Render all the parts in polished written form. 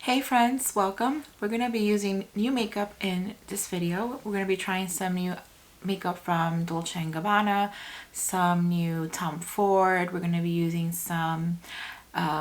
Hey friends, welcome. We're going to be using new makeup in this video. We're going to be trying some new makeup from Dolce Gabbana, some new Tom Ford. We're going to be using some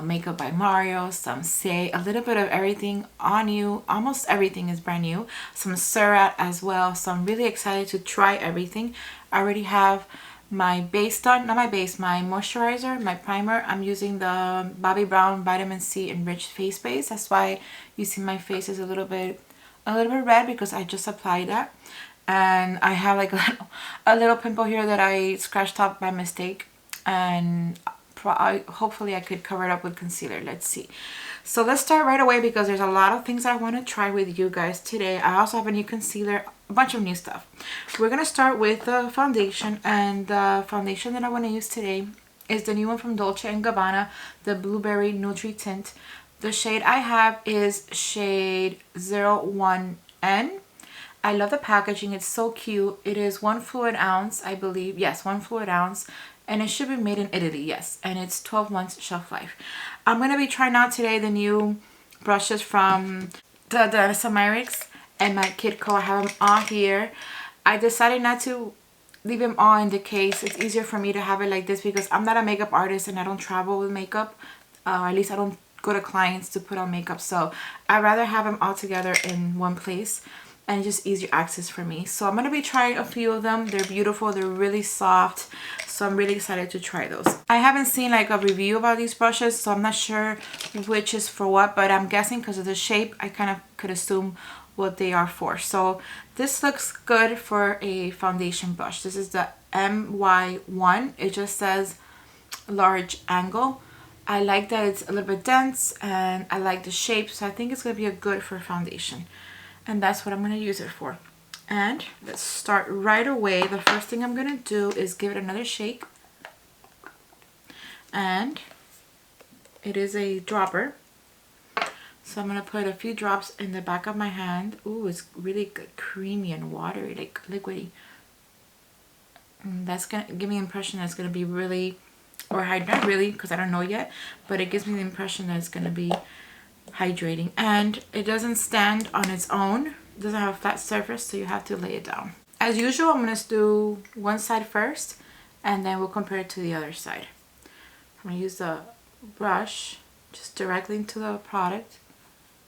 makeup by Mario, some Saie, a little bit of everything on you. Almost everything is brand new. Some Suratt as well. So I'm really excited to try everything. I already have my base done, not my base, my moisturizer, my primer. I'm using the Bobbi Brown Vitamin C Enriched Face Base. That's why you see my face is a little bit red because I just applied that. And I have like a little pimple here that I scratched off by mistake, and hopefully I could cover it up with concealer. Let's see. So let's start right away because there's a lot of things I want to try with you guys today. I also have a new concealer, a bunch of new stuff. We're going to start with the foundation, and the foundation that I want to use today is the new one from Dolce Gabbana, the Blueberry Nutri Tint. The shade I have is shade 01N. I love the packaging. It's so cute. It is 1 fluid ounce, I believe. Yes, 1 fluid ounce. And it should be made in Italy, yes. And it's 12 months shelf life. I'm going to be trying out today the new brushes from the Danessa Myricks and my Kid Co. I have them all here. I decided not to leave them all in the case. It's easier for me to have it like this because I'm not a makeup artist and I don't travel with makeup. At least I don't go to clients to put on makeup. So I'd rather have them all together in one place and just easier access for me. So I'm going to be trying a few of them. They're beautiful. They're really soft. So I'm really excited to try those. I haven't seen like a review about these brushes, so I'm not sure which is for what, but I'm guessing because of the shape, I kind of could assume what they are for. So this looks good for a foundation brush. This is the MY1. It just says large angle. I like that it's a little bit dense and I like the shape, so I think it's going to be a good for foundation. And that's what I'm going to use it for. And let's start right away. The first thing I'm going to do is give it another shake. And it is a dropper. So I'm going to put a few drops in the back of my hand. Ooh, it's really good, creamy and watery, like liquidy. And that's going to give me the impression that it's going to be really, or not really, because I don't know yet, but it gives me the impression that it's going to be hydrating. And it doesn't stand on its own. It doesn't have a flat surface, so you have to lay it down. As usual, I'm going to do one side first, and then we'll compare it to the other side. I'm going to use the brush just directly into the product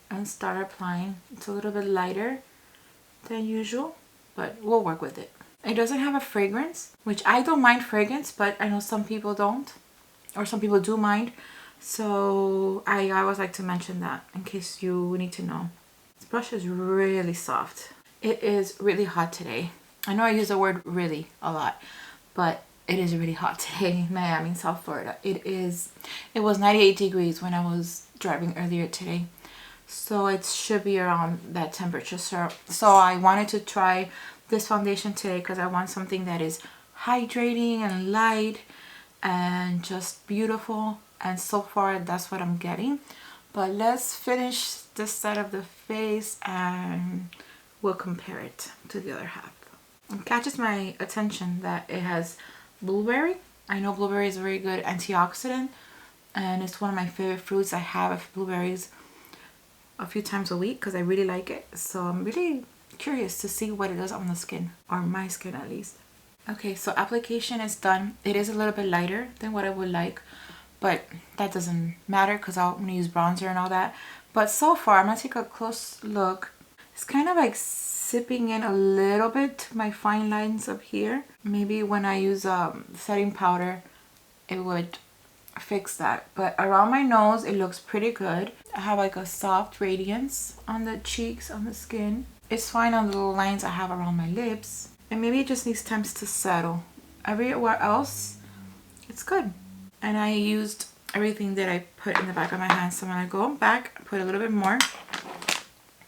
and start applying. It's a little bit lighter than usual, but we'll work with it. It doesn't have a fragrance, which I don't mind fragrance, but I know some people don't, or some people do mind. So I always like to mention that in case you need to know. This brush is really soft. It is really hot today. I know I use the word really a lot, but it is really hot today in Miami, South Florida. It was 98 degrees when I was driving earlier today. So it should be around that temperature. So I wanted to try this foundation today because I want something that is hydrating and light and just beautiful. And so far that's what I'm getting. But let's finish this side of the face and we'll compare it to the other half. It catches my attention that it has blueberry. I know blueberry is a very good antioxidant and it's one of my favorite fruits. I have blueberries a few times a week because I really like it. So I'm really curious to see what it does on the skin, or my skin at least. Okay, so application is done. It is a little bit lighter than what I would like, but that doesn't matter because I'm going to use bronzer and all that. But so far, I'm going to take a close look. It's kind of like sipping in a little bit to my fine lines up here. Maybe when I use setting powder, it would fix that. But around my nose, it looks pretty good. I have like a soft radiance on the cheeks, on the skin. It's fine on the little lines I have around my lips. And maybe it just needs time to settle. Everywhere else, it's good. And I used everything that I put in the back of my hand. So I'm going to go back, put a little bit more,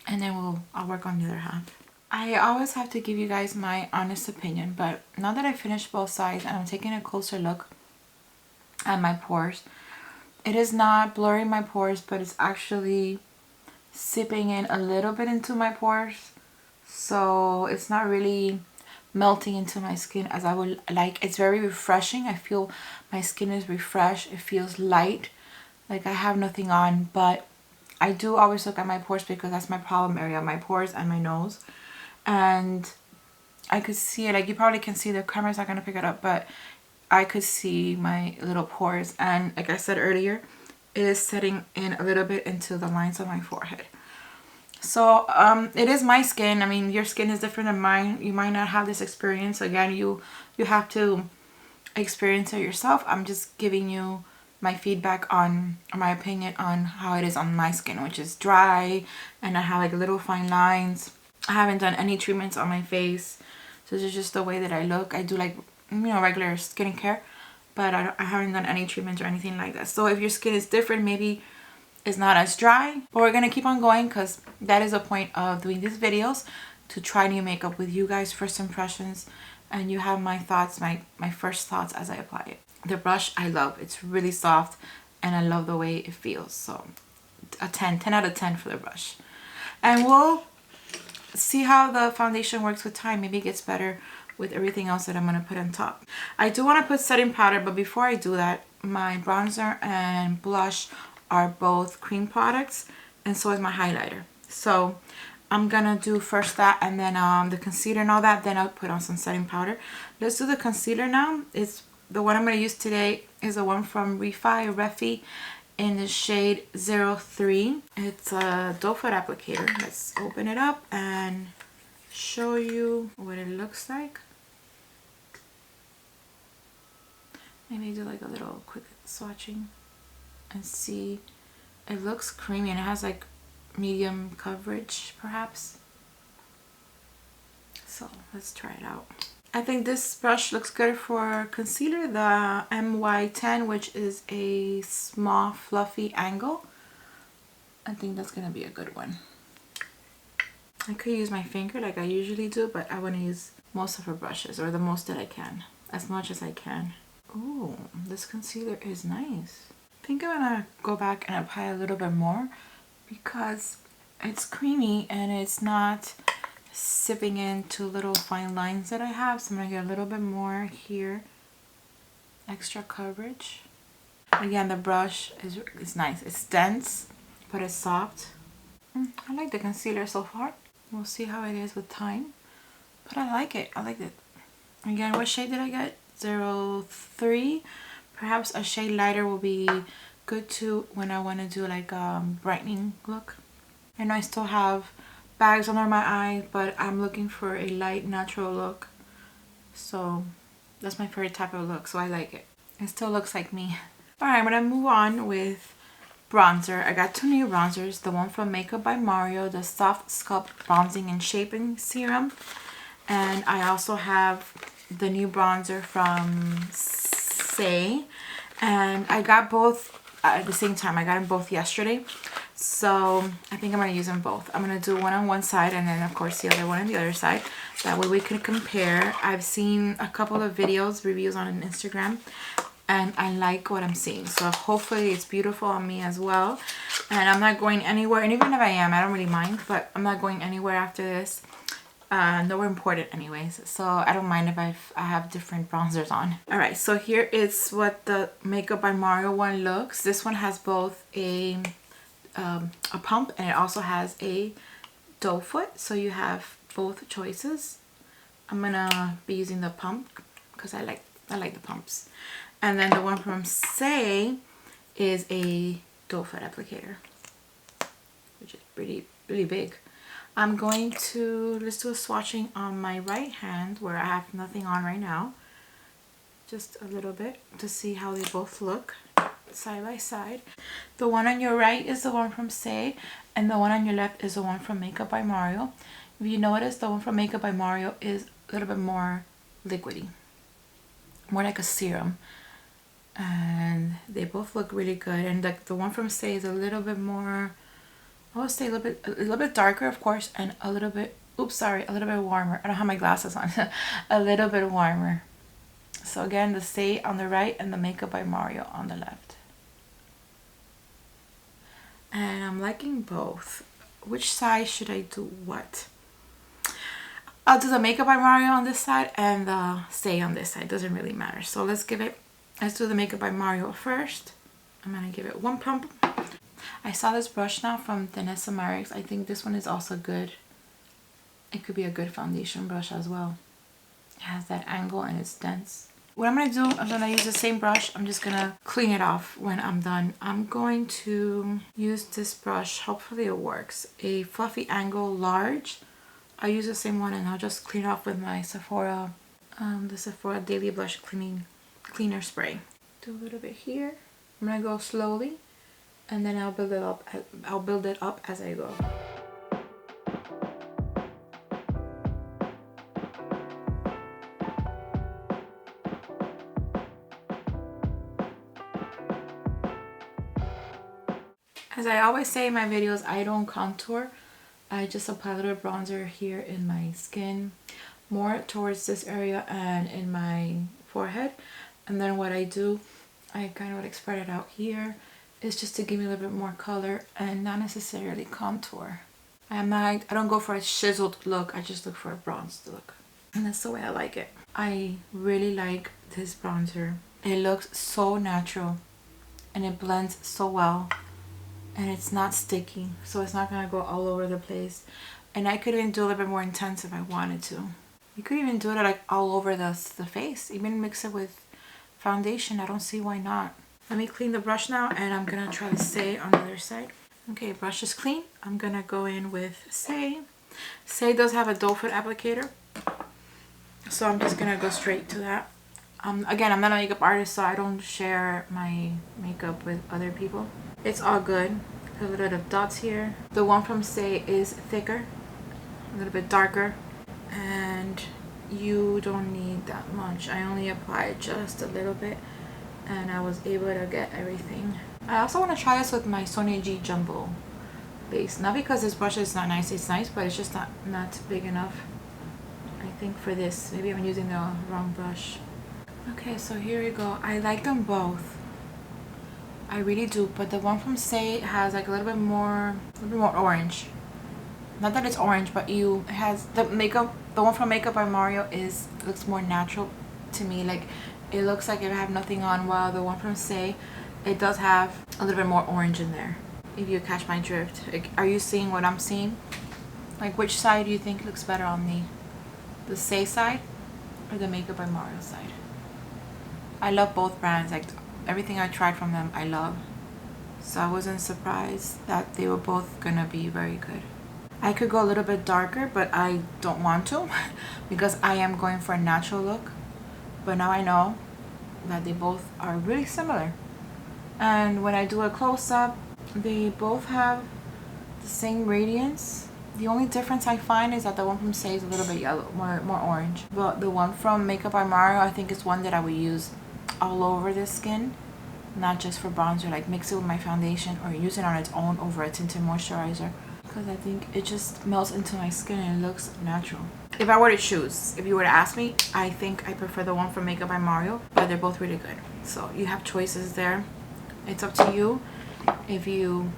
and then I'll work on the other half. I always have to give you guys my honest opinion, but now that I finished both sides and I'm taking a closer look at my pores, it is not blurring my pores, but it's actually sipping in a little bit into my pores. So it's not really melting into my skin as I would like. It's very refreshing. I feel my skin is refreshed. It feels light, like I have nothing on, but I do always look at my pores because that's my problem area, my pores and my nose. And I could see it, like you probably can see, the camera's not gonna pick it up, but I could see my little pores, and like I said earlier, it is setting in a little bit into the lines of my forehead. So it is my skin. I mean, your skin is different than mine. You might not have this experience. Again, you have to experience it yourself. I'm just giving you my feedback on, or my opinion on how it is on my skin, which is dry, and I have like little fine lines. I haven't done any treatments on my face, so this is just the way that I look. I do like, you know, regular skincare, but I haven't done any treatments or anything like that. So if your skin is different, maybe it's not as dry. But we're gonna keep on going because that is the point of doing these videos, to try new makeup with you guys, first impressions, and you have my thoughts, my first thoughts as I apply it. The brush I love, it's really soft and I love the way it feels. So a 10 out of 10 for the brush. And we'll see how the foundation works with time. Maybe it gets better with everything else that I'm going to put on top. I do want to put setting powder, but before I do that, my bronzer and blush are both cream products, and so is my highlighter. So I'm going to do first that, and then the concealer and all that, then I'll put on some setting powder. Let's do the concealer now. It's the one I'm going to use today is the one from Refy in the shade 03. It's a doe foot applicator. Let's open it up and show you what it looks like. Maybe do like a little quick swatching and see. It looks creamy and it has like medium coverage perhaps. So let's try it out. I think this brush looks good for concealer, the MY10, which is a small fluffy angle. I think that's gonna be a good one. I could use my finger like I usually do, but I want to use most of her brushes, or the most that I can, as much as I can. Ooh, this concealer is nice. I think I'm gonna go back and apply a little bit more because it's creamy and it's not sipping into little fine lines that I have. So I'm gonna get a little bit more here, extra coverage. Again, the brush is nice. It's dense, but it's soft. I like the concealer so far. We'll see how it is with time, but I like it. I like it. Again, what shade did I get? 03. Perhaps a shade lighter will be good too when I want to do like a brightening look. I know I still have bags under my eyes, but I'm looking for a light natural look. So that's my favorite type of look, so I like it. It still looks like me. Alright, I'm gonna move on with bronzer. I got two new bronzers. The one from Makeup by Mario, the Soft Sculpt Bronzing and Shaping Serum. And I also have the new bronzer from Saie. And I got both at the same time. I got them both yesterday. So I think I'm going to use them both. I'm going to do one on one side and then of course the other one on the other side. That way we can compare. I've seen a couple of videos, reviews on Instagram, and I like what I'm seeing. So hopefully it's beautiful on me as well. And I'm not going anywhere. And even if I am, I don't really mind. But I'm not going anywhere after this. Nowhere important anyways. So I don't mind if I have different bronzers on. Alright, so here is what the Makeup by Mario one looks. This one has both a pump and it also has a doe foot. So you have both choices. I'm gonna be using the pump because I like the pumps. And then the one from Saie is a doe foot applicator, which is really big. I'm going to, let's do a swatching on my right hand where I have nothing on right now. Just a little bit to see how they both look side by side. The one on your right is the one from Saie and the one on your left is the one from Makeup by Mario. If you notice, the one from Makeup by Mario is a little bit more liquidy, more like a serum. And they both look really good. And the one from Saie is a little bit more, I would say a little bit darker, of course, and a little bit, oops, sorry, a little bit warmer. I don't have my glasses on. A little bit warmer. So again, the Saie on the right and the Makeup by Mario on the left. And I'm liking both. Which side should I do what? I'll do the Makeup by Mario on this side and the Saie on this side. Doesn't really matter. So let's do the Makeup by Mario first. I'm gonna give it one pump. I saw this brush now from Danessa Myricks. I think this one is also good. It could be a good foundation brush as well. It has that angle and it's dense. What I'm going to do, I'm going to use the same brush. I'm just going to clean it off when I'm done. I'm going to use this brush. Hopefully it works. A Fluffy Angle Large. I use the same one and I'll just clean it off with my Sephora, the Sephora Daily Blush Cleaner Spray. Do a little bit here. I'm going to go slowly and then I'll build it up. I'll build it up as I go. As I always say in my videos, I don't contour. I just apply a little bronzer here in my skin, more towards this area and in my forehead. And then what I do, I kind of like spread it out here. It's just to give me a little bit more color and not necessarily contour. I don't go for a chiseled look. I just look for a bronzed look. And that's the way I like it. I really like this bronzer. It looks so natural and it blends so well. And it's not sticky, so it's not gonna go all over the place. And I could even do a little bit more intense if I wanted to. You could even do it like all over the face, even mix it with foundation. I don't see why not. Let me clean the brush now and I'm gonna try to Saie on the other side. Okay, brush is clean. I'm gonna go in with Saie. Saie does have a doe foot applicator, so I'm just gonna go straight to that. Again, I'm not a makeup artist, so I don't share my makeup with other people. It's all good. A little bit of dots here. The one from Saie is thicker, a little bit darker, and you don't need that much. I only applied just a little bit and I was able to get everything. I also want to try this with my Sonia G Jumbo base. Not because this brush is not nice, it's nice, but it's just not big enough. I think for this, maybe I'm using the wrong brush. Okay, so here we go. I like them both. I really do, but the one from Saie has like a little bit more orange. Not that it's orange, but it has the one from Makeup by Mario looks more natural to me. Like it looks like if I have nothing on, while the one from Saie, it does have a little bit more orange in there. If you catch my drift. Like, are you seeing what I'm seeing? Like which side do you think looks better on me? The Saie side or the Makeup by Mario side? I love both brands. Like everything I tried from them I love, so I wasn't surprised that they were both gonna be very good. I could go a little bit darker, but I don't want to because I am going for a natural look. But now I know that they both are really similar, and when I do a close-up they both have the same radiance. The only difference I find is that the one from Saie is a little bit yellow, more orange, but the one from Makeup by Mario I think is one that I would use all over the skin, not just for bronzer, like mix it with my foundation or use it on its own over a tinted moisturizer, because I think it just melts into my skin and it looks natural. If I were to choose, if you were to ask me, I think I prefer the one from Makeup by Mario, but they're both really good. So you have choices there. It's up to you if you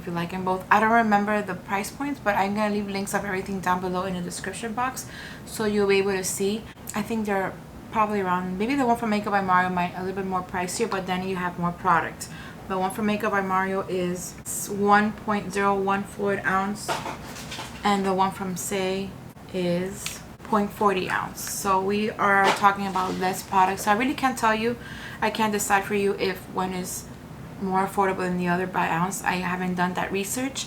like them both. I don't remember the price points, but I'm gonna leave links of everything down below in the description box so you'll be able to see. I think they're probably around, maybe the one from Makeup by Mario might a little bit more pricier, but then you have more product. The one from Makeup by Mario is 1.014 fluid ounce and the one from Saie is 0.40 ounce. So we are talking about less product, so I really can't tell you. I can't decide for you if one is more affordable than the other by ounce. I haven't done that research,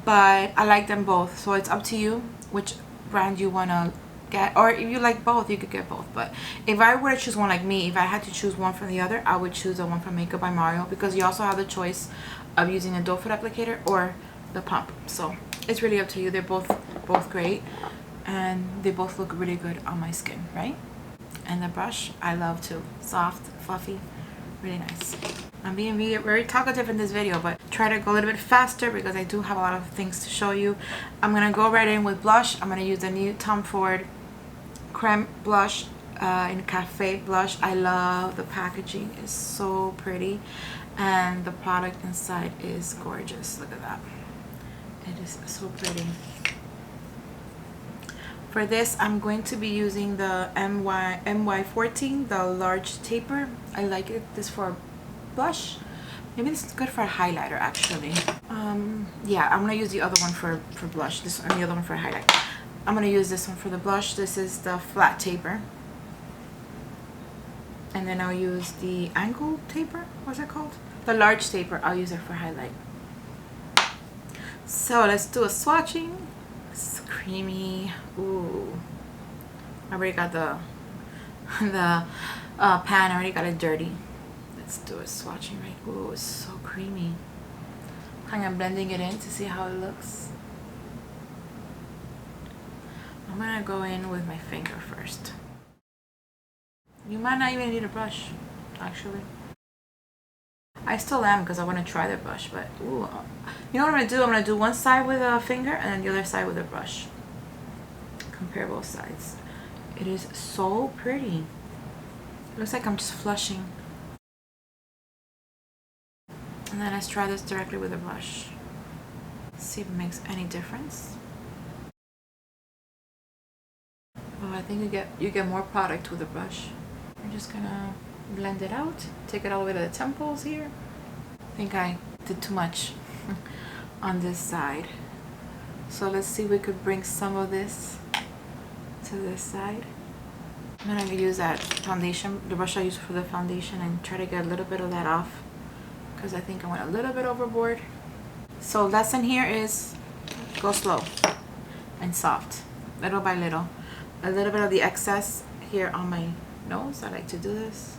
but I like them both, so it's up to you which brand you want to get, or if you like both you could get both. But if I were to choose one, like me, if I had to choose one from the other, I would choose the one from Makeup by Mario, because you also have the choice of using a doe foot applicator or the pump. So it's really up to you. They're both great and they both look really good on my skin, right? And the brush I love too. Soft, fluffy, really nice. I'm being very talkative in this video, but try to go a little bit faster because I do have a lot of things to show you. I'm gonna go right in with blush. I'm gonna use the new Tom Ford Creme blush in Cafe blush. I love the packaging, it's so pretty and the product inside is gorgeous. Look at that, it is so pretty. For this I'm going to be using the MY14, the large taper. I like it this for blush, Maybe this is good for a highlighter actually. Yeah, I'm gonna use the other one for blush. This and the other one for highlight. I'm gonna use this one for the blush. This is the flat taper. And then I'll use the angle taper. What's it called? The large taper. I'll use it for highlight. So let's do a swatching. It's creamy. Ooh. I already got the pan. I already got it dirty. Let's do a swatching right. Ooh, it's so creamy. I'm blending it in to see how it looks. I'm gonna go in with my finger first. You might not even need a brush, actually. I still am because I want to try the brush, but ooh, you know what I'm gonna do? I'm gonna do one side with a finger and then the other side with a brush. Compare both sides. It is so pretty. It looks like I'm just flushing. And then let's try this directly with a brush. See if it makes any difference. Oh, I think you get more product with a brush. I'm just gonna blend it out. Take it all the way to the temples here. I think I did too much on this side. So let's see if we could bring some of this to this side. I'm gonna use that foundation, the brush I use for the foundation, and try to get a little bit of that off because I think I went a little bit overboard. So lesson here is go slow and soft, little by little. A little bit of the excess here on my nose. I like to do this.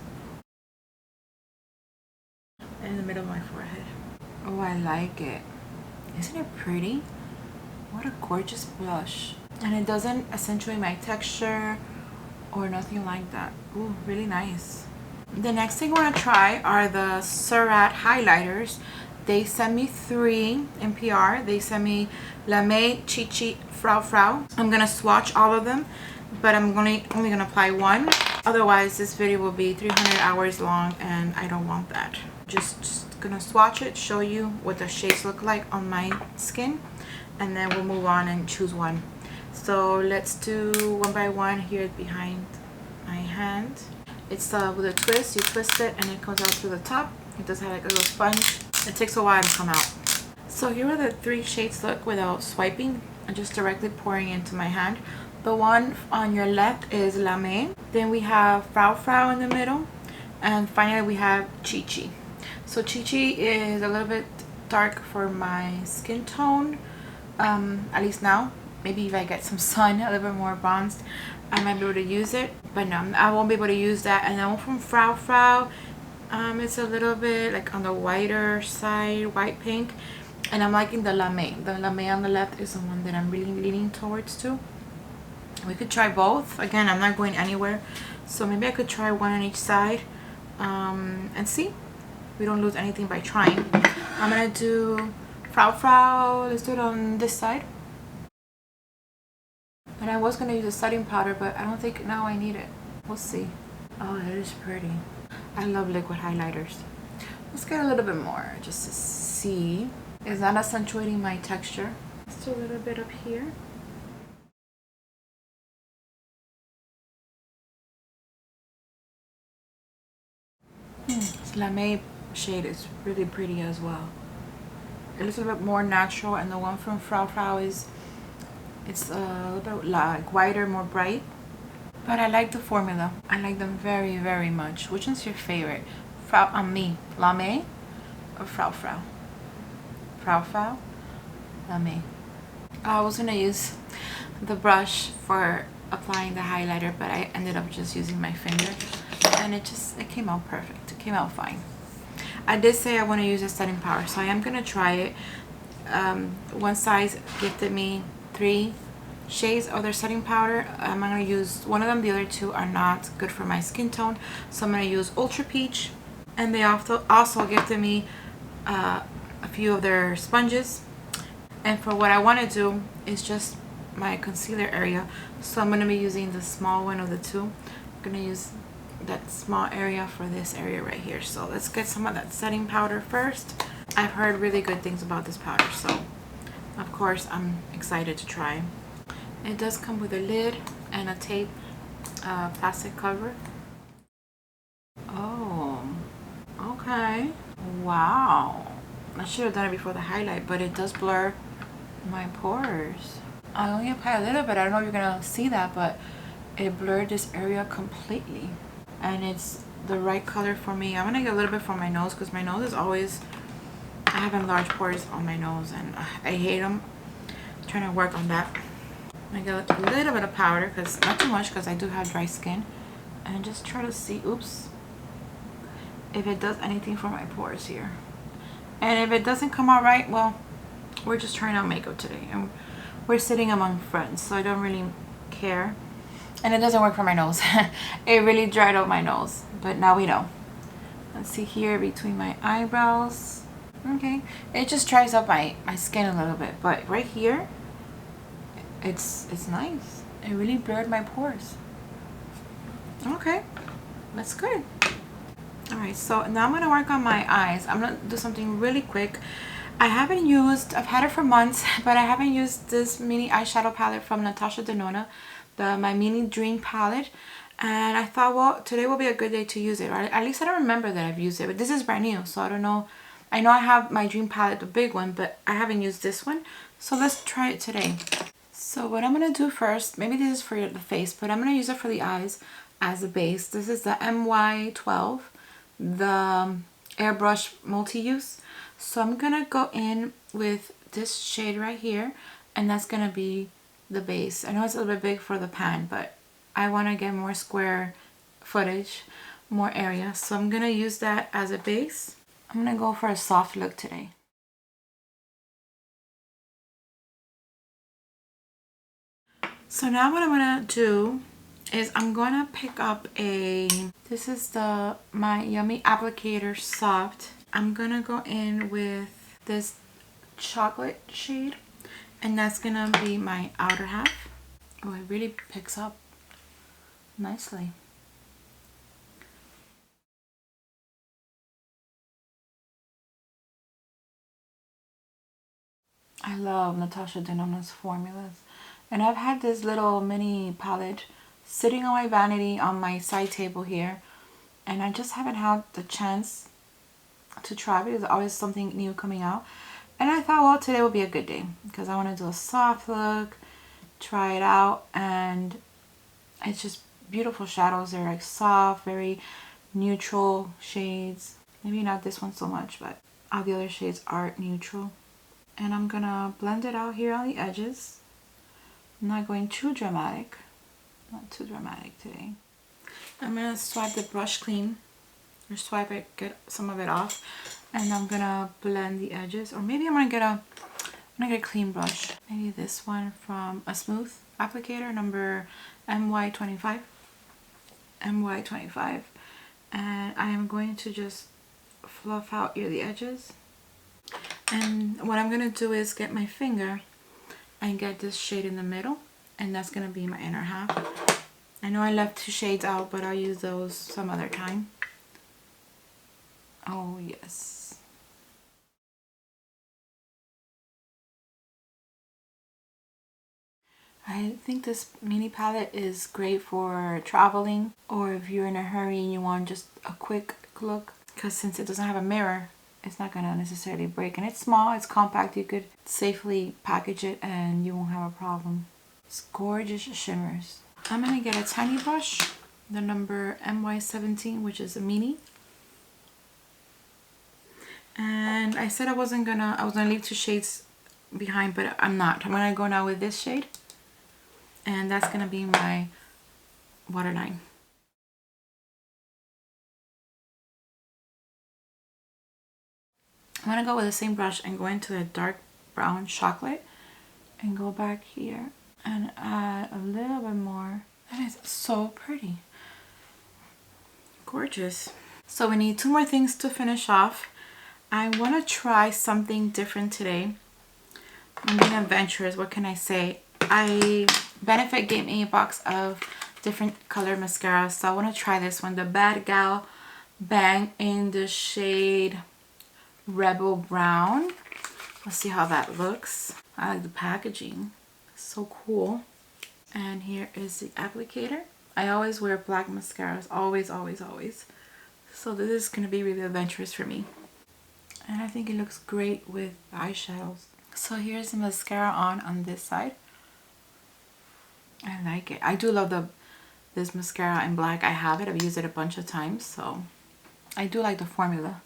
In the middle of my forehead. Oh, I like it. Isn't it pretty? What a gorgeous blush. And it doesn't accentuate my texture or nothing like that. Ooh, really nice. The next thing I want to try are the Suratt highlighters. They sent me 3 in PR. They sent me Lame, Chichi, Frau. I'm going to swatch all of them, but I'm only going to apply one. Otherwise, this video will be 300 hours long and I don't want that. Just going to swatch it, show you what the shades look like on my skin, and then we'll move on and choose one. So let's do one by one here behind my hand. It's with a twist. You twist it and it comes out through the top. It does have like a little sponge. It takes a while to come out. So here are the 3 shades look without swiping. I'm just directly pouring into my hand. The one on your left is Lame. Then we have Frau in the middle. And finally we have Chichi. So Chichi is a little bit dark for my skin tone. At least now. Maybe if I get some sun, a little bit more bronzed, I might be able to use it. But no, I won't be able to use that. And then one from Frau. It's a little bit like on the whiter side, white pink. And I'm liking the Lame. The Lame on the left is the one that I'm really leaning towards too. We could try both. Again, I'm not going anywhere. So maybe I could try one on each side and see. We don't lose anything by trying. I'm going to do Frau. Let's do it on this side. And I was going to use a setting powder, but I don't think now I need it. We'll see. Oh, it is pretty. I love liquid highlighters. Let's get a little bit more just to see. Is that accentuating my texture? Just a little bit up here. This Lame shade is really pretty as well. It looks a little bit more natural, and the one from Frau is it's a little bit like whiter, more bright. But I like the formula. I like them very, very much. Which one's your favorite? Me, Lame or Frau? Frau, Lame. I was gonna use the brush for applying the highlighter, but I ended up just using my finger, and it came out perfect. It came out fine. I did say I want to use a setting powder, so I am gonna try it. One size gifted me 3 shades of their setting powder. I'm going to use one of them. The other 2 are not good for my skin tone, so I'm going to use Ultra Peach. And they also gifted me a few of their sponges. And for what I want to do is just my concealer area, so I'm going to be using the small one of the 2. I'm going to use that small area for this area right here. So let's get some of that setting powder first. I've heard really good things about this powder, so of course I'm excited to try. It does come with a lid and a tape plastic cover. Oh, okay. Wow. I should have done it before the highlight, but it does blur my pores. I only apply a little bit. I don't know if you're gonna see that, but it blurred this area completely. And it's the right color for me. I'm gonna get a little bit from my nose because my nose is always, I have enlarged pores on my nose and I hate them. I'm trying to work on that. I get a little bit of powder, because not too much, because I do have dry skin. And just try to see, oops, if it does anything for my pores here. And if it doesn't come out right, well, we're just trying out makeup today. And we're sitting among friends, so I don't really care. And it doesn't work for my nose. It really dried out my nose, but now we know. Let's see here between my eyebrows. Okay, it just dries up my skin a little bit, but right here, it's nice. It really blurred my pores. Okay, that's good. All right, so now I'm gonna work on my eyes. I'm gonna do something really quick. I've had it for months, but I haven't used this mini eyeshadow palette from Natasha Denona, my mini dream palette. And I thought, well, today will be a good day to use it, right? At least I don't remember that I've used it, but this is brand new, so I don't know. I know I have my dream palette, the big one, but I haven't used this one. So let's try it today. So what I'm going to do first, maybe this is for the face, but I'm going to use it for the eyes as a base. This is the MY12, the airbrush multi-use. So I'm going to go in with this shade right here, and that's going to be the base. I know it's a little bit big for the pan, but I want to get more square footage, more area. So I'm going to use that as a base. I'm going to go for a soft look today. So now what I'm going to do is I'm going to pick up this is my Yummy Applicator Soft. I'm going to go in with this chocolate shade, and that's going to be my outer half. Oh, it really picks up nicely. I love Natasha Denona's formulas. And I've had this little mini palette sitting on my vanity on my side table here. And I just haven't had the chance to try because there's always something new coming out. And I thought, well, today will be a good day because I want to do a soft look, try it out. And it's just beautiful shadows. They're like soft, very neutral shades. Maybe not this one so much, but all the other shades are neutral. And I'm gonna blend it out here on the edges. I'm not going too dramatic. Not too dramatic today. I'm gonna swipe the brush clean, or swipe it, get some of it off, and I'm gonna blend the edges. Or maybe I'm gonna get a clean brush. Maybe this one from a smooth applicator, number MY25. MY25. And I am going to just fluff out here the edges. And what I'm going to do is get my finger and get this shade in the middle, and that's going to be my inner half. I know I left two shades out, but I'll use those some other time. Oh yes. I think this mini palette is great for traveling, or if you're in a hurry and you want just a quick look, because since it doesn't have a mirror, it's not going to necessarily break. And it's small, it's compact, you could safely package it and you won't have a problem. It's gorgeous shimmers. I'm going to get a tiny brush, the number MY17, which is a mini. And I said I was gonna leave two shades behind, but I'm not. I'm going to go now with this shade. And that's going to be my waterline. I'm going to go with the same brush and go into the dark brown chocolate and go back here and add a little bit more. That is so pretty. Gorgeous. So we need two more things to finish off. I want to try something different today. I'm being adventurous. What can I say? Benefit gave me a box of different color mascaras, so I want to try this one, the Bad Gal Bang in the shade Rebel Brown. Let's see how that looks. I like the packaging, so cool. And here is the applicator. I always wear black mascaras, always, always, always. So this is going to be really adventurous for me. And I think it looks great with eyeshadows. So here's the mascara on this side. I like it. I do love this mascara in black. I have it. I've used it a bunch of times. So I do like the formula.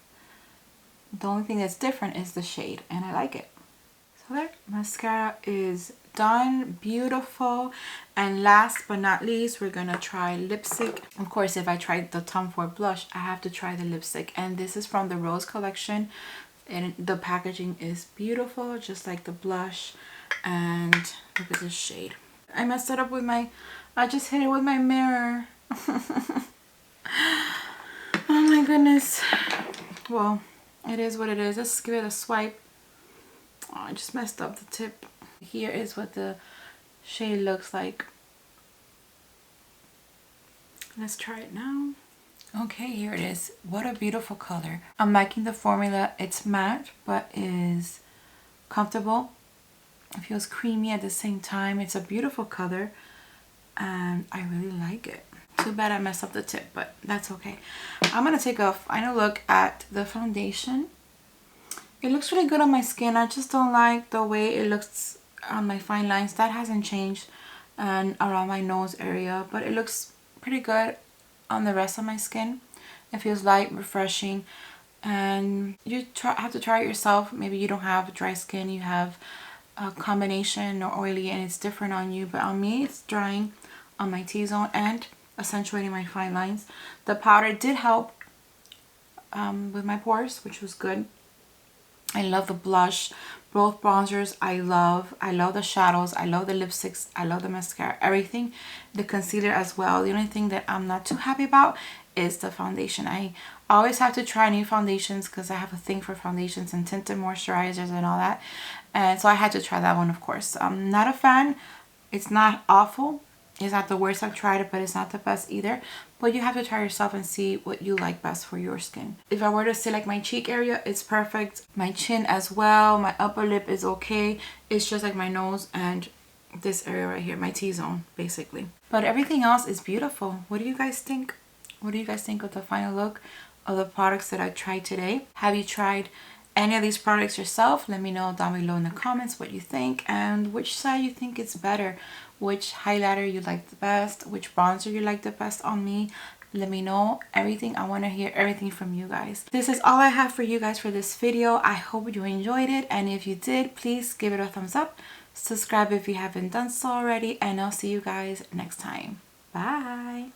The only thing that's different is the shade. And I like it. So there. Mascara is done. Beautiful. And last but not least, we're going to try lipstick. Of course, if I tried the Tom Ford blush, I have to try the lipstick. And this is from the Rose collection. And the packaging is beautiful, just like the blush. And look at this shade. I messed it up with I just hit it with my mirror. Oh my goodness. Well, it is what it is. Let's give it a swipe. Oh, I just messed up the tip. Here is what the shade looks like. Let's try it now. Okay, here it is. What a beautiful color. I'm liking the formula. It's matte, but is comfortable. It feels creamy at the same time. It's a beautiful color, and I really like it. Too bad I messed up the tip, but that's okay. I'm going to take a final look at the foundation. It looks really good on my skin. I just don't like the way it looks on my fine lines. That hasn't changed, and around my nose area, but it looks pretty good on the rest of my skin. It feels light, refreshing, and you have to try it yourself. Maybe you don't have dry skin, you have a combination or oily, and it's different on you, but on me it's drying on my T-zone and accentuating my fine lines. The powder did help with my pores, which was good. I love the blush, both bronzers. I love the shadows, I love the lipsticks, I love the mascara, everything. The concealer as well. The only thing that I'm not too happy about is the foundation. I always have to try new foundations because I have a thing for foundations and tinted moisturizers and all that, and so I had to try that one. Of course, I'm not a fan. It's not awful, it's not the worst I've tried it, but it's not the best either. But you have to try yourself and see what you like best for your skin. If I were to say like my cheek area, it's perfect. My chin as well. My upper lip is okay. It's just like my nose and this area right here, my T-zone basically. But everything else is beautiful. What do you guys think? What do you guys think of the final look of the products that I tried today? Have you tried any of these products yourself? Let me know down below in the comments what you think and which side you think is better. Which highlighter you like the best, which bronzer you like the best on me. Let me know everything. I want to hear everything from you guys. This is all I have for you guys for this video. I hope you enjoyed it, and if you did, please give it a thumbs up. Subscribe if you haven't done so already, and I'll see you guys next time. Bye.